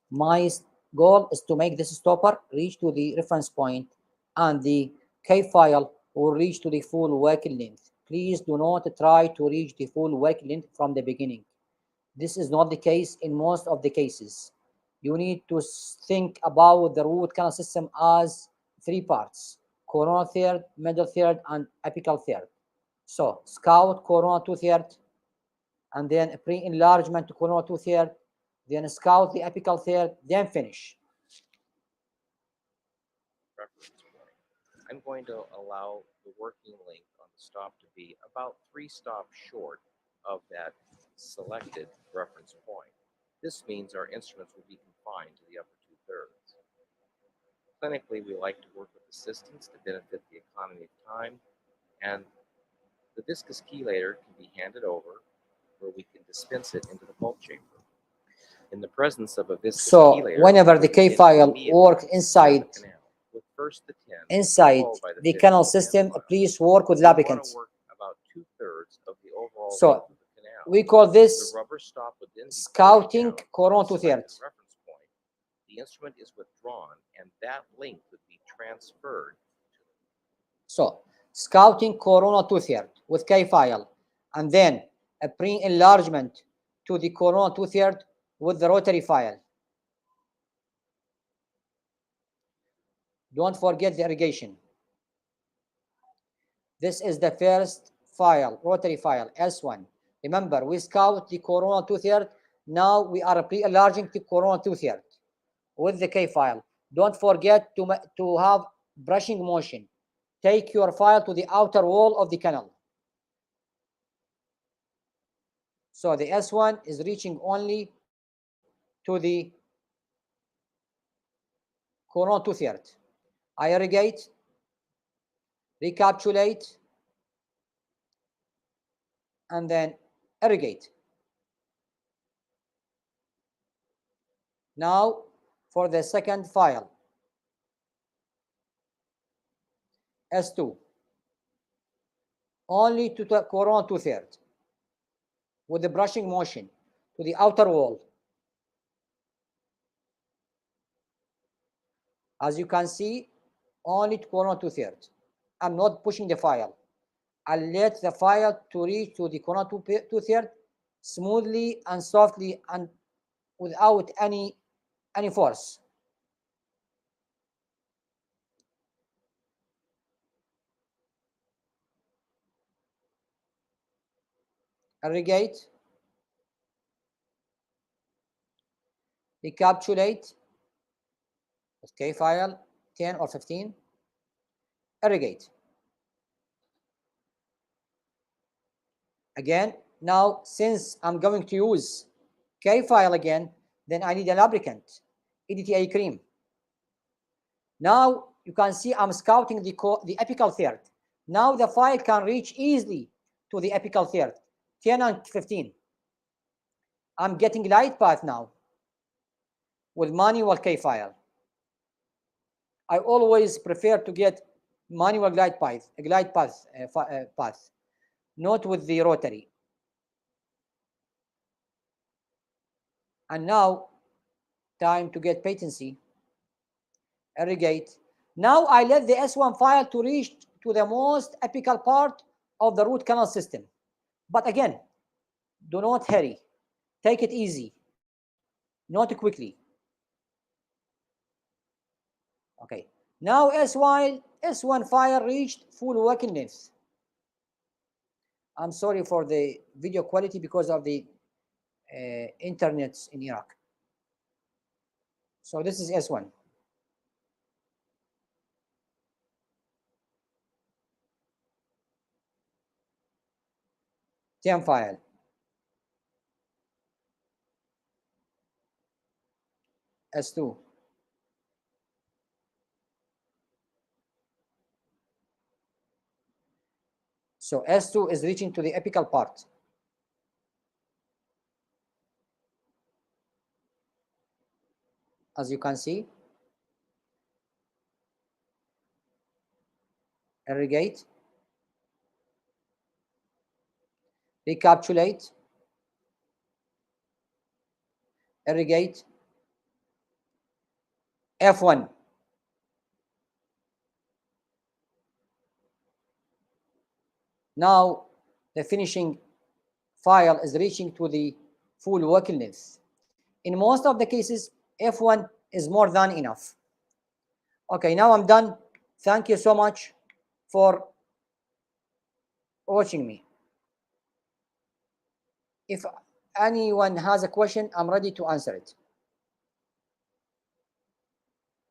My goal is to make this stopper reach to the reference point, and the K file will reach to the full working length. Please do not try to reach the full working length from the beginning. This is not the case in most of the cases. You need to think about the root canal system as 3 parts: coronal third, middle third, and apical third. So scout coronal 2/3, and then pre-enlargement to coronal 2/3, then scout the apical third, then finish. I'm going to allow the working length on the stop to be about 3 stops short of that selected reference point. This means our instruments will be confined to the upper 2/3. Clinically, we like to work with assistants to benefit the economy of time, and the viscous chelator can be handed over where we can dispense it into the pulp chamber. In the presence of a viscous chelator, whenever the K file works inside the canal system, please work with lubricants. About 2/3 of the overall So length of the canal. we call this The rubber stop would then be scouting pushed down coronal to the 2/3. reference point. The instrument is withdrawn, and that length would be transferred. So scouting coronal 2/3 with K file, and then a pre-enlargement to the coronal 2/3 with the rotary file. Don't forget the irrigation. This is the first file, rotary file, S1. Remember, we scout the coronal 2/3. Now we are pre-enlarging the coronal 2/3 with the K file. Don't forget to have brushing motion. Take your file to the outer wall of the canal. So the S1 is reaching only to the coronal 2/3. I irrigate, recapitulate, and then irrigate. Now for the second file, S2, only to the coronal 2/3 with the brushing motion to the outer wall. As you can see, only to coronal 2/3. I'm not pushing the file. I'll let the file to reach to the coronal 2/3 smoothly and softly and without any force. Irrigate, recapitulate, okay, file 10 or 15, irrigate. Again, now since I'm going to use K file again, then I need a lubricant, EDTA cream. Now you can see I'm scouting the apical third. Now the file can reach easily to the apical third, 10 and 15. I'm getting glide path now with manual K file. I always prefer to get manual glide path, not with the rotary. And now, time to get patency. Irrigate. Now I let the S1 file to reach to the most apical part of the root canal system. But again, do not hurry. Take it easy, not quickly. Okay. Now S1 file reached full working length. I'm sorry for the video quality because of the internet in Iraq. So this is S1. TM file. S2. So S2 is reaching to the apical part. As you can see, irrigate, recapitulate, irrigate, F1. Now the finishing file is reaching to the full working length. In most of the cases, F1 is more than enough. Okay, now I'm done. Thank you so much for watching me. If anyone has a question, I'm ready to answer it.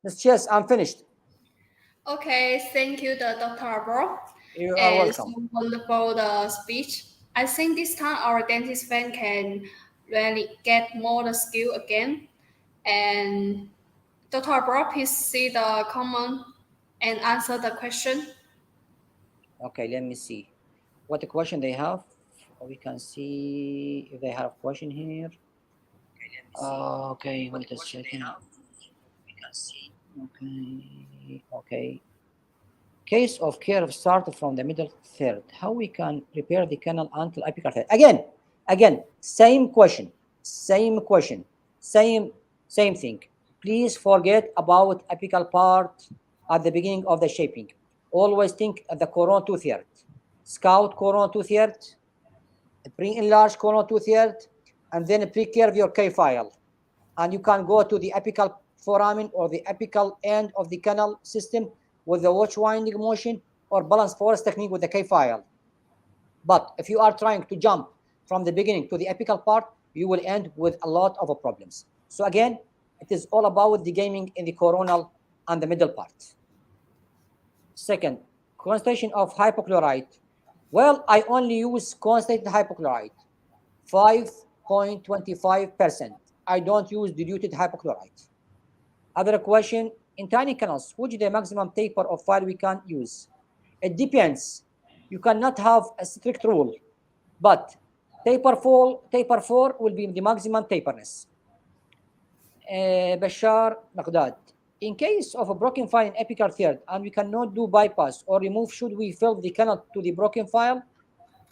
Ms. Chess, I'm finished. Okay, thank you, Dr. Abo. You are welcome. So wonderful the speech. I think this time our dentist friend can really get more the skill again. And Dr. Abo, please see the comment and answer the question. Okay, let me see what the question they have. We can see if they have a question here. Okay, wait a second. Okay. Case of curve start from the middle third. How we can repair the canal until apical third? Again, same question, same thing. Please forget about apical part at the beginning of the shaping. Always think at the coronal 2/3. Scout coronal 2/3, pre-enlarge coronal 2/3, and then pre-curve your K file. And you can go to the apical foramen or the apical end of the canal system with the watch winding motion or balance force technique with the K file. But if you are trying to jump from the beginning to the apical part, you will end with a lot of problems. So again, it is all about the gaming in the coronal and the middle part. Second, concentration of hypochlorite. Well, I only use concentrated hypochlorite, 5.25%. I don't use diluted hypochlorite. Other question, in tiny canals, which is the maximum taper of file we can use? It depends. You cannot have a strict rule, but taper 4 will be the maximum taperness. Bashar Maghdad, in case of a broken file in apical third and we cannot do bypass or remove, should we fill the canal to the broken file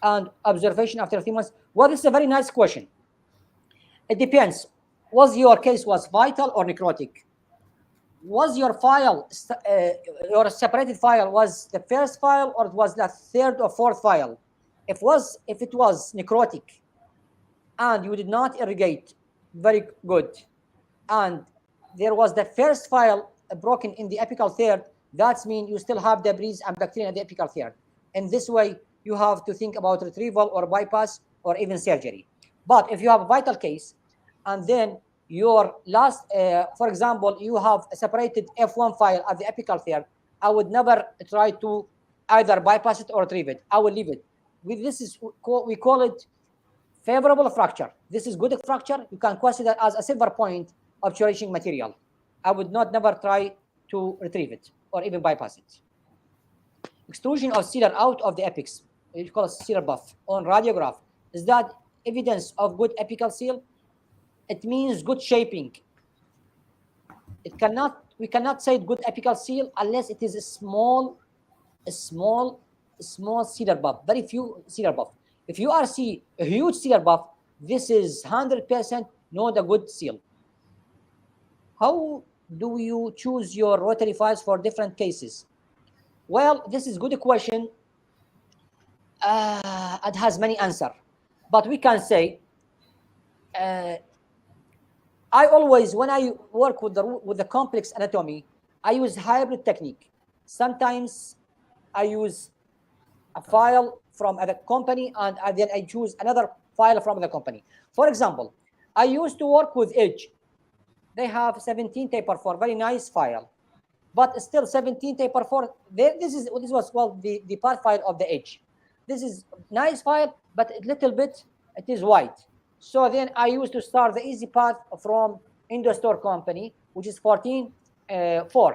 and observation after 3 months? Well, this is a very nice question. It depends. Was your case was vital or necrotic? Was your file, your separated file, was the first file or it was the third or fourth file? If it was necrotic and you did not irrigate, very good, and there was the first file broken in the apical third, that means you still have debris and bacteria in the apical third. In this way, you have to think about retrieval or bypass or even surgery. But if you have a vital case, and then your last, for example, you have a separated F1 file at the apical third, I would never try to either bypass it or retrieve it. I will leave it. This is we call it favorable fracture. This is good fracture. You can consider as a silver point obturation material. I would never try to retrieve it or even bypass it. Extrusion of sealer out of the apex, you call it sealer buff on radiograph. Is that evidence of good apical seal? It means good shaping. We cannot say good apical seal unless it is a small sealer buff, very few sealer buff. If you are see a huge sealer buff, this is 100% not a good seal. How do you choose your rotary files for different cases? Well, this is a good question. It has many answers, but we can say I always, when I work with the complex anatomy, I use hybrid technique. Sometimes I use a file from a company and then I choose another file from the company. For example, I used to work with Edge. They have 17 taper 4, very nice file, but still 17 taper 4. This was called the part file of the Edge. This is nice file, but a little bit it is white. So then I used to start the easy path from Indostore company, which is 14.4.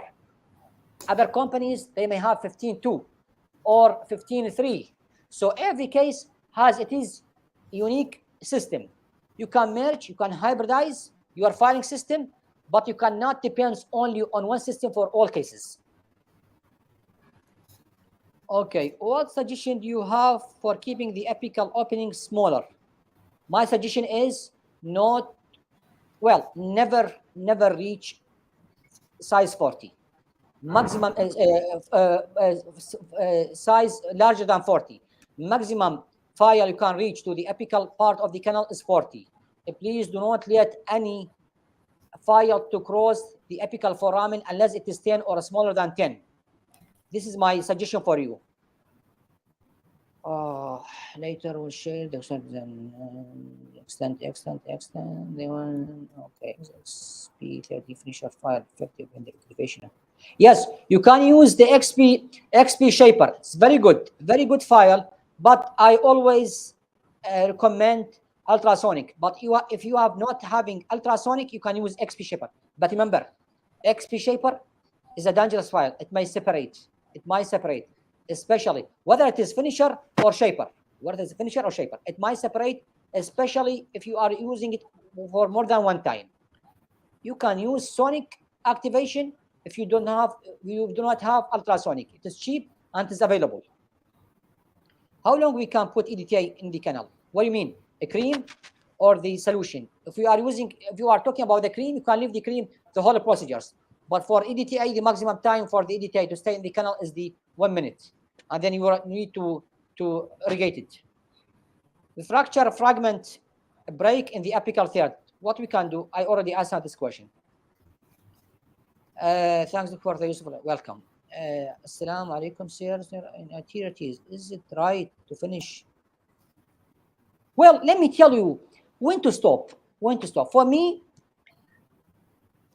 Other companies, they may have 15.2 or 15.3. So every case has its unique system. You can merge, you can hybridize your filing system, but you cannot depend only on one system for all cases. Okay, what suggestion do you have for keeping the apical opening smaller? My suggestion is never reach size 40. Maximum size larger than 40. Maximum file you can reach to the apical part of the canal is 40. Please do not let any file to cross the apical foramen unless it is 10 or smaller than 10. This is my suggestion for you. Later we'll share the extent. The one, okay, XP30 finisher file effective in the activation. Yes, you can use the XP shaper. It's very good file, but I always recommend ultrasonic. But if you have not having ultrasonic, you can use XP shaper. But remember, XP shaper is a dangerous file. It might separate, especially whether it is finisher or shaper. It might separate, especially if you are using it for more than one time. You can use sonic activation if you do not have ultrasonic. It is cheap and it is available. How long we can put EDTA in the canal? What do you mean? A cream or the solution? If you are talking about the cream, you can leave the cream the whole procedures. But for EDTA, the maximum time for the EDTA to stay in the canal is the 1 minute, and then you need to irrigate it. The fracture fragment break in the apical third. What we can do? I already answered this question. Thanks for the useful welcome. Assalamu alaikum, sir. Is it right to finish? Well, let me tell you when to stop. When to stop. For me,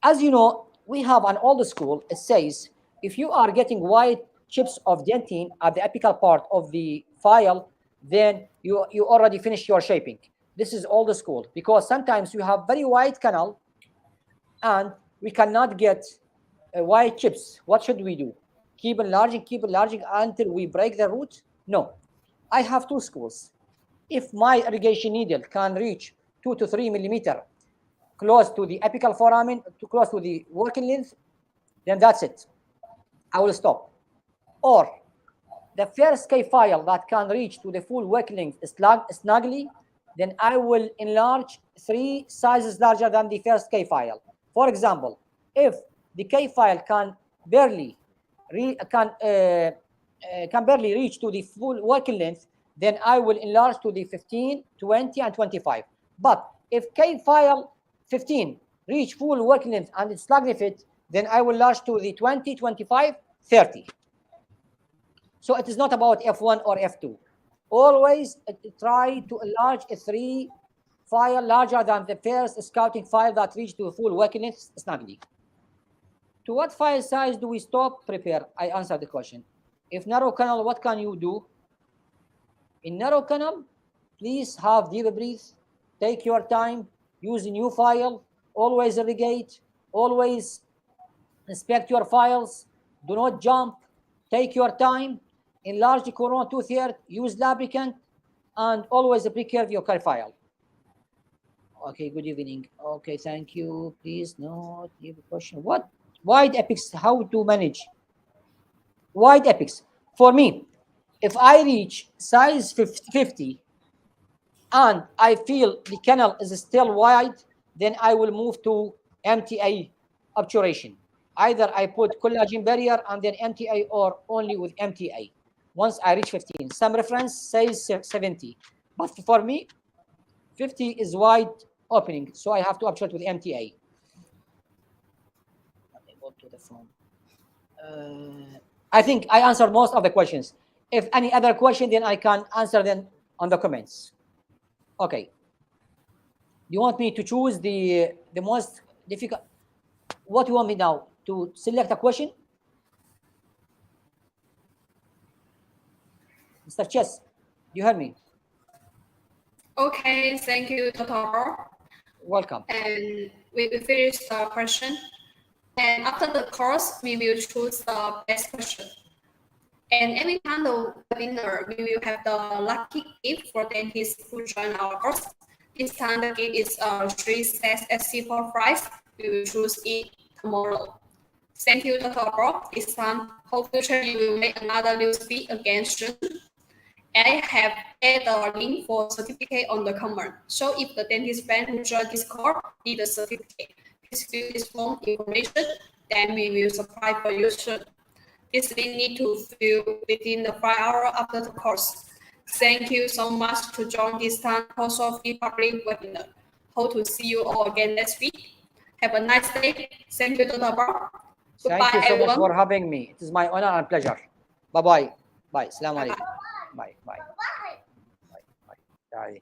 as you know, we have an old school. It says if you are getting white chips of dentine at the apical part of the file, then you already finished your shaping. This is old school because sometimes you have very white canal and we cannot get white chips. What should we do? Keep enlarging until we break the root? No. I have two schools. If my irrigation needle can reach 2 to 3 millimeter close to the apical foramen, close to the working length, then that's it. I will stop. Or the first K file that can reach to the full working length snugly, then I will enlarge 3 sizes larger than the first K file. For example, if the K file can barely reach to the full working length, then I will enlarge to the 15, 20, and 25. But if K file 15 reach full working length and it's snugly fit, then I will enlarge to the 20, 25, 30. So it is not about F1 or F2. Always try to enlarge a 3 file larger than the first scouting file that reached to full working length snugly. To what file size do we stop? Prepare. I answered the question. If narrow canal, what can you do? In narrow canal, please have deep breath. Take your time. Use a new file. Always irrigate. Always inspect your files. Do not jump. Take your time. Enlarge the corona 2/3. Use lubricant. And always pre-curve your file. Okay, good evening. Okay, thank you. Please note the question. What wide epics? How to manage wide epics? For me, if I reach size 50 and I feel the canal is still wide, then I will move to MTA obturation. Either I put collagen barrier and then MTA or only with MTA. Once I reach 15, some reference says 70, but for me, 50 is wide opening, so I have to obturate with MTA. Let me go to the phone. I think I answered most of the questions. If any other question, then I can answer them on the comments. Okay. You want me to choose the most difficult? What do you want me now? To select a question? Mr. Chess, you heard me? Okay, thank you, Dr. Welcome. And we will finish the question. And after the course, we will choose the best question. And every time the webinar, we will have the lucky gift for dentists who join our course. This time the gift is 3 sets SC4 fries. We will choose it tomorrow. Thank you, Dr. Brock. This time, hope future you will make another new speak again soon. I have added a link for certificate on the comment. So if the dentist friend who joined this course need a certificate, please fill this form information, then we will supply for you soon. This link need to fill within the 5 hours after the course. Thank you so much to join this time COXO free public webinar. Hope to see you all again next week. Have a nice day. Thank you, Dr. Brock. Goodbye, Thank you so everyone. much for having me. It is my honor and pleasure. Bye-bye. Bye. Assalamu alaikum. Bye. Bye.